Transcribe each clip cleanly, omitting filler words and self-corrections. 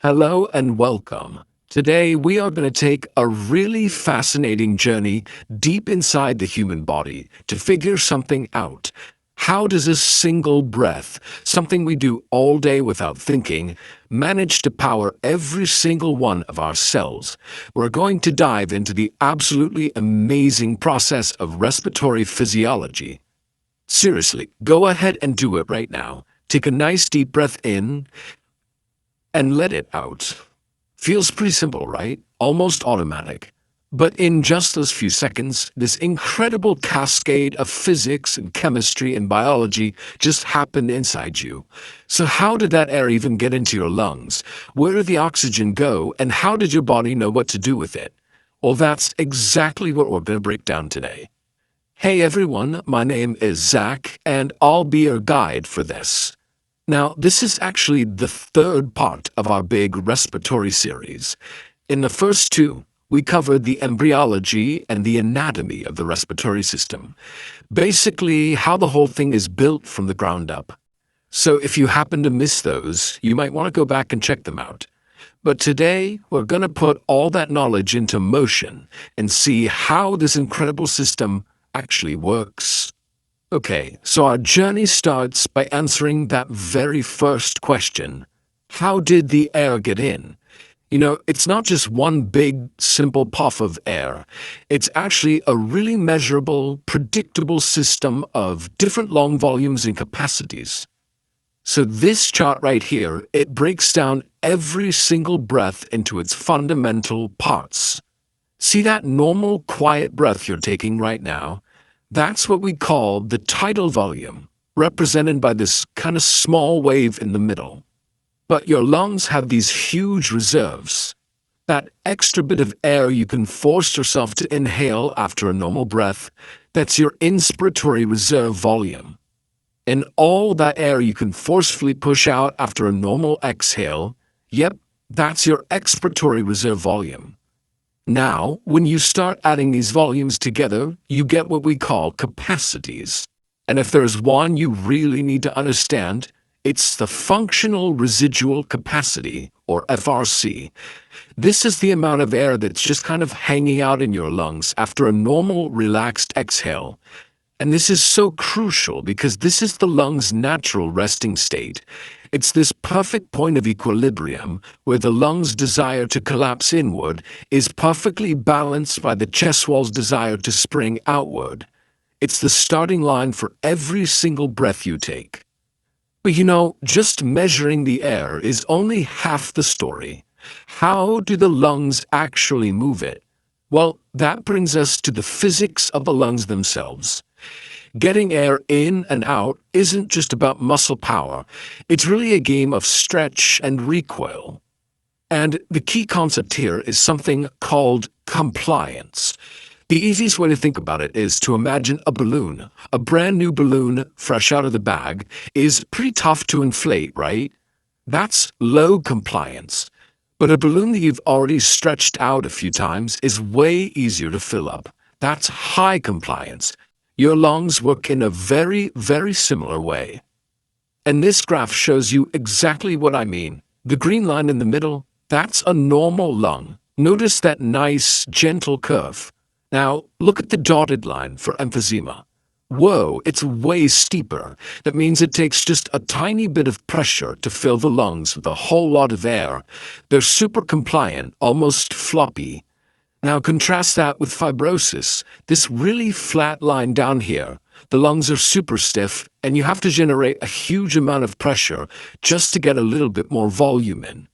Hello and welcome. Today we are going to take a really fascinating journey deep inside the human body to figure something out. How does a single breath, something we do all day without thinking, manage to power every single one of our cells? We're going to dive into the absolutely amazing process of respiratory physiology. Seriously, go ahead and do it right now. Take a nice deep breath in and let it out. Feels pretty simple, right? Almost automatic. But in just those few seconds, this incredible cascade of physics and chemistry and biology just happened inside you. So how did that air even get into your lungs? Where did the oxygen go, and how did your body know what to do with it? Well, that's exactly what we're going to break down today. Hey everyone, my name is Zach, and I'll be your guide for this. Now, this is actually the third part of our big respiratory series. In the first two, we covered the embryology and the anatomy of the respiratory system. Basically, how the whole thing is built from the ground up. So if you happen to miss those, you might want to go back and check them out. But today, we're going to put all that knowledge into motion and see how this incredible system actually works. Okay, so our journey starts by answering that very first question. How did the air get in? It's not just one big, simple puff of air. It's actually a really measurable, predictable system of different lung volumes and capacities. So this chart right here, it breaks down every single breath into its fundamental parts. See that normal, quiet breath you're taking right now? That's what we call the tidal volume, represented by this kind of small wave in the middle. But your lungs have these huge reserves. That extra bit of air you can force yourself to inhale after a normal breath, that's your inspiratory reserve volume. And all that air you can forcefully push out after a normal exhale, yep, that's your expiratory reserve volume. Now, when you start adding these volumes together, you get what we call capacities. And if there's one you really need to understand, it's the functional residual capacity, or FRC. This is the amount of air that's just kind of hanging out in your lungs after a normal, relaxed exhale. And this is so crucial because this is the lung's natural resting state. It's this perfect point of equilibrium where the lung's desire to collapse inward is perfectly balanced by the chest wall's desire to spring outward. It's the starting line for every single breath you take. But just measuring the air is only half the story. How do the lungs actually move it? Well, that brings us to the physics of the lungs themselves. Getting air in and out isn't just about muscle power. It's really a game of stretch and recoil. And the key concept here is something called compliance. The easiest way to think about it is to imagine a balloon. A brand new balloon, fresh out of the bag, is pretty tough to inflate, right? That's low compliance. But a balloon that you've already stretched out a few times is way easier to fill up. That's high compliance. Your lungs work in a very, very similar way. And this graph shows you exactly what I mean. The green line in the middle, that's a normal lung. Notice that nice, gentle curve. Now, look at the dotted line for emphysema. Whoa, it's way steeper. That means it takes just a tiny bit of pressure to fill the lungs with a whole lot of air. They're super compliant, almost floppy. Now contrast that with fibrosis, this really flat line down here. The lungs are super stiff, and you have to generate a huge amount of pressure just to get a little bit more volume in.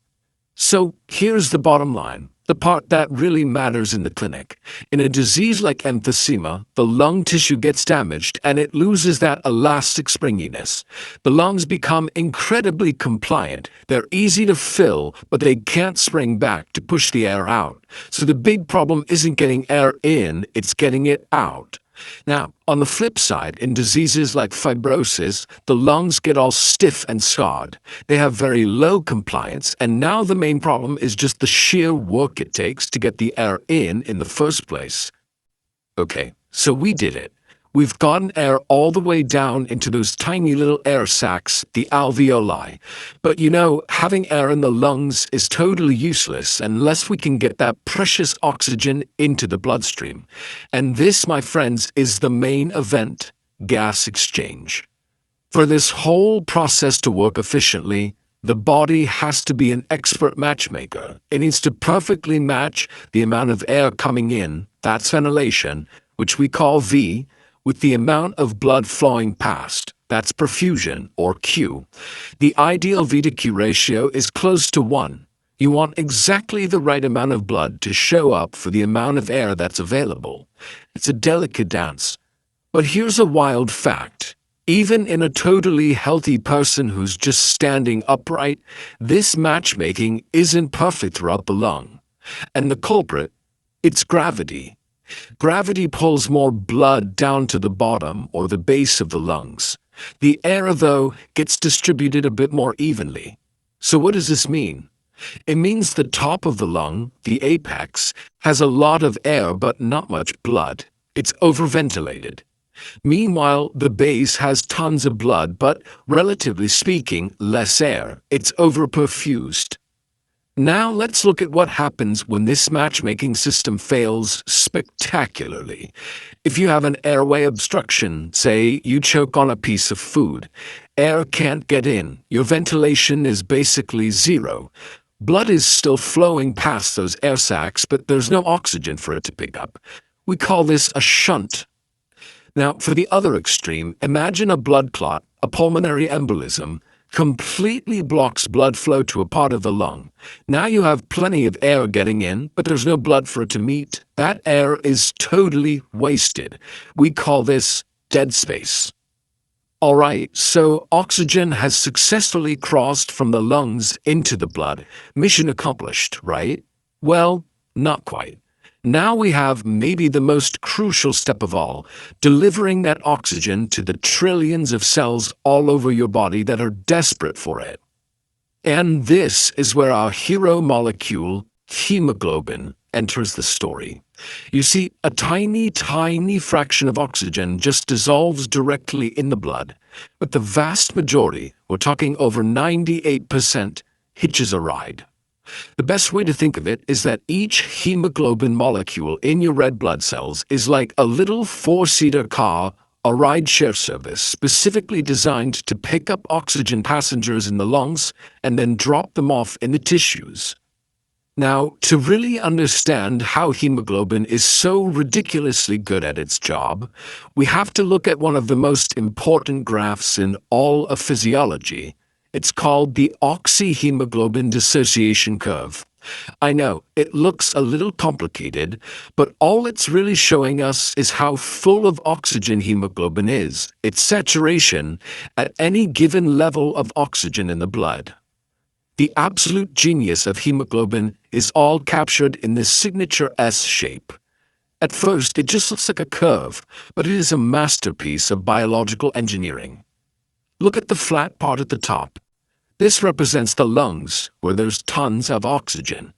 So here's the bottom line, the part that really matters in the clinic. In a disease like emphysema, the lung tissue gets damaged and it loses that elastic springiness. The lungs become incredibly compliant. They're easy to fill, but they can't spring back to push the air out. So the big problem isn't getting air in, it's getting it out. Now, on the flip side, in diseases like fibrosis, the lungs get all stiff and scarred. They have very low compliance, and now the main problem is just the sheer work it takes to get the air in the first place. Okay, so we did it. We've gotten air all the way down into those tiny little air sacs, the alveoli. But having air in the lungs is totally useless unless we can get that precious oxygen into the bloodstream. And this, my friends, is the main event: gas exchange. For this whole process to work efficiently, the body has to be an expert matchmaker. It needs to perfectly match the amount of air coming in, that's ventilation, which we call V, with the amount of blood flowing past, that's perfusion, or Q. The ideal V to Q ratio is close to 1. You want exactly the right amount of blood to show up for the amount of air that's available. It's a delicate dance. But here's a wild fact. Even in a totally healthy person who's just standing upright, this matchmaking isn't perfect throughout the lung. And the culprit? It's gravity. Gravity pulls more blood down to the bottom or the base of the lungs. The air, though, gets distributed a bit more evenly. So what does this mean? It means the top of the lung, the apex, has a lot of air but not much blood. It's overventilated. Meanwhile, the base has tons of blood, but, relatively speaking, less air. It's overperfused. Now let's look at what happens when this matchmaking system fails spectacularly. If you have an airway obstruction, say you choke on a piece of food, air can't get in. Your ventilation is basically zero. Blood is still flowing past those air sacs, but there's no oxygen for it to pick up. We call this a shunt. Now, for the other extreme, imagine a blood clot, a pulmonary embolism, completely blocks blood flow to a part of the lung. Now you have plenty of air getting in, but there's no blood for it to meet. That air is totally wasted. We call this dead space. All right, so oxygen has successfully crossed from the lungs into the blood. Mission accomplished, right? Well, not quite. Now we have maybe the most crucial step of all, delivering that oxygen to the trillions of cells all over your body that are desperate for it. And this is where our hero molecule, hemoglobin, enters the story. You see, a tiny, tiny fraction of oxygen just dissolves directly in the blood, but the vast majority, we're talking over 98%, hitches a ride. The best way to think of it is that each hemoglobin molecule in your red blood cells is like a little four-seater car, a ride-share service specifically designed to pick up oxygen passengers in the lungs and then drop them off in the tissues. Now, to really understand how hemoglobin is so ridiculously good at its job, we have to look at one of the most important graphs in all of physiology. It's called the Oxygen-hemoglobin dissociation curve. I know, it looks a little complicated, but all it's really showing us is how full of oxygen hemoglobin is, its saturation at any given level of oxygen in the blood. The absolute genius of hemoglobin is all captured in this signature S shape. At first, it just looks like a curve, but it is a masterpiece of biological engineering. Look at the flat part at the top. This represents the lungs, where there's tons of oxygen.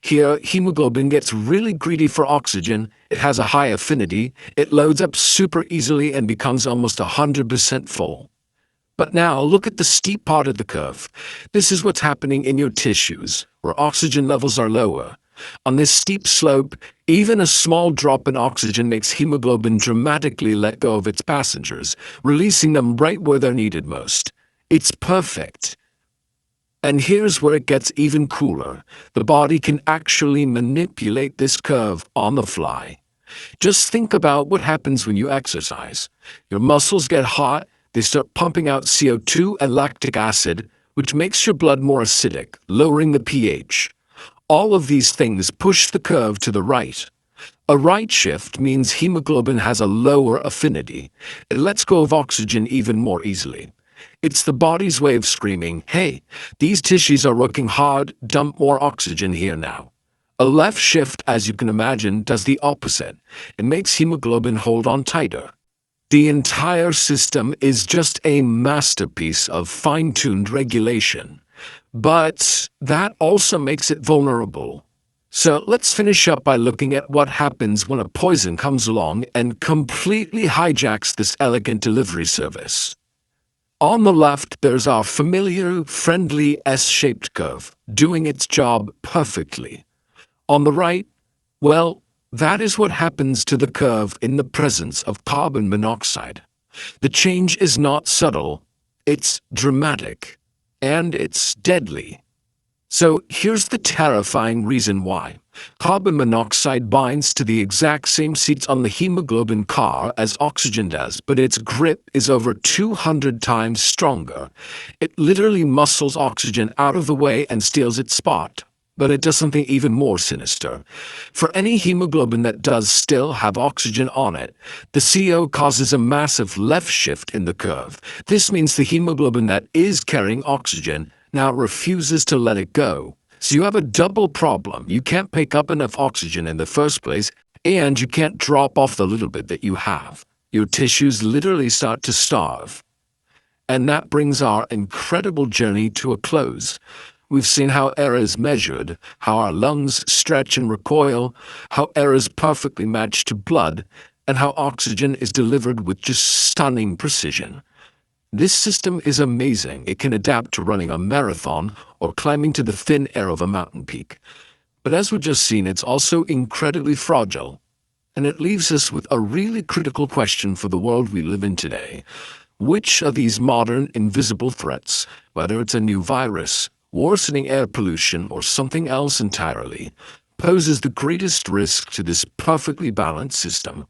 Here, hemoglobin gets really greedy for oxygen, it has a high affinity, it loads up super easily and becomes almost 100% full. But now, look at the steep part of the curve. This is what's happening in your tissues, where oxygen levels are lower. On this steep slope, even a small drop in oxygen makes hemoglobin dramatically let go of its passengers, releasing them right where they're needed most. It's perfect. And here's where it gets even cooler. The body can actually manipulate this curve on the fly. Just think about what happens when you exercise. Your muscles get hot, they start pumping out CO2 and lactic acid, which makes your blood more acidic, lowering the pH. All of these things push the curve to the right. A right shift means hemoglobin has a lower affinity. It lets go of oxygen even more easily. It's the body's way of screaming, hey, these tissues are working hard, dump more oxygen here now. A left shift, as you can imagine, does the opposite. It makes hemoglobin hold on tighter. The entire system is just a masterpiece of fine-tuned regulation. But that also makes it vulnerable. So let's finish up by looking at what happens when a poison comes along and completely hijacks this elegant delivery service. On the left, there's our familiar, friendly S-shaped curve, doing its job perfectly. On the right, well, that is what happens to the curve in the presence of carbon monoxide. The change is not subtle, it's dramatic, and it's deadly. So here's the terrifying reason why. Carbon monoxide binds to the exact same seats on the hemoglobin car as oxygen does, but its grip is over 200 times stronger. It literally muscles oxygen out of the way and steals its spot. But it does something even more sinister. For any hemoglobin that does still have oxygen on it, the CO causes a massive left shift in the curve. This means the hemoglobin that is carrying oxygen now refuses to let it go. So you have a double problem. You can't pick up enough oxygen in the first place, and you can't drop off the little bit that you have. Your tissues literally start to starve. And that brings our incredible journey to a close. We've seen how air is measured, how our lungs stretch and recoil, how air is perfectly matched to blood, and how oxygen is delivered with just stunning precision. This system is amazing. It can adapt to running a marathon or climbing to the thin air of a mountain peak. But as we've just seen, it's also incredibly fragile. And it leaves us with a really critical question for the world we live in today. Which of these modern invisible threats, whether it's a new virus, worsening air pollution, or something else entirely, poses the greatest risk to this perfectly balanced system?